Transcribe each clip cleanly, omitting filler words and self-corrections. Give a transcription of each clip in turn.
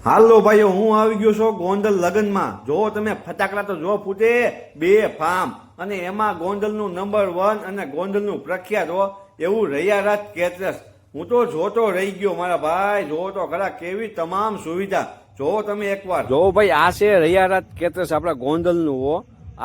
હાલો ભાઈઓ, હું આવી ગયો છું ગોંડલ લગનમાં. જો તમે ફટાકડા તો જો ફૂટે બે ફામ, અને એમાં ગોંડલનું નંબર 1 અને ગોંડલનું પ્રખ્યાત હો એવું રૈયારાજ કેટરર્સ. હું તો જોતો રહી ગયો મારા ભાઈ, જો તો ખરા કેવી તમામ સુવિધા. જો તમે એકવાર જો ભાઈ, આ છે રૈયારાજ કેટરર્સ આપણા ગોંડલનું હો.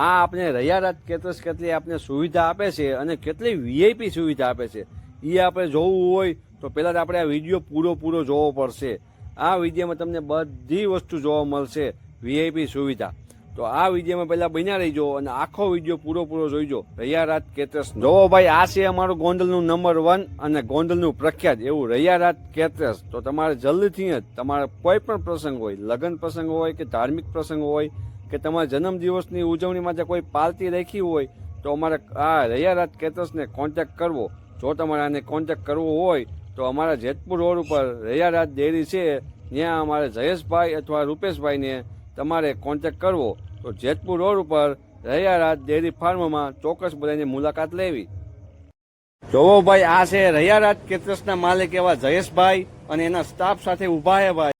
આ આપણે રૈયારાજ કેટરર્સ કેટલી આપણે સુવિધા આપે છે અને કેટલી વીઆઈપી સુવિધા આપે છે એ આપણે જોવું હોય તો પહેલા તો આપણે આ વિડીયો પૂરો જોવો પડશે. આ વિડીયોમાં તમને બધી વસ્તુ જોવા મળશે, વીઆઈપી સુવિધા. તો આ વિડીયોમાં પહેલા બન્યા રહીજો અને આખો વિડીયો પૂરો જોઈજો. રૈયારાજ કેટરર્સ જોવો ભાઈ, આ છે અમારું ગોંડલનું નંબર 1 અને ગોંડલનું પ્રખ્યાત એવું રૈયારાજ કેટરર્સ. તો તમારે જલ્દીથી જ તમારે કોઈ પણ પ્રસંગ હોય, લગ્ન પ્રસંગ હોય કે ધાર્મિક પ્રસંગ હોય કે તમારા જન્મદિવસની ઉજવણી માટે કોઈ પાર્ટી રાખી હોય તો અમારે આ રૈયારાજ કેટરર્સને કોન્ટેક્ટ કરવો. જો તમારે આને કોન્ટેક્ટ કરવો હોય તો અમારા જેતપુર રોડ ઉપર રૈયારાજ ડેરી છે, ત્યાં અમારે જયેશભાઈ અથવા રૂપેશભાઈને તમારે કોન્ટેક્ટ કરવો. તો જેતપુર રોડ ઉપર રૈયારાજ ડેરી ફાર્મમાં ચોક્કસ બધાની મુલાકાત લેવી. જોવો ભાઈ, આ છે રૈયારાજ કેટરર્સના માલિક એવા જયેશભાઈ અને એના સ્ટાફ સાથે ઊભા છે ભાઈ.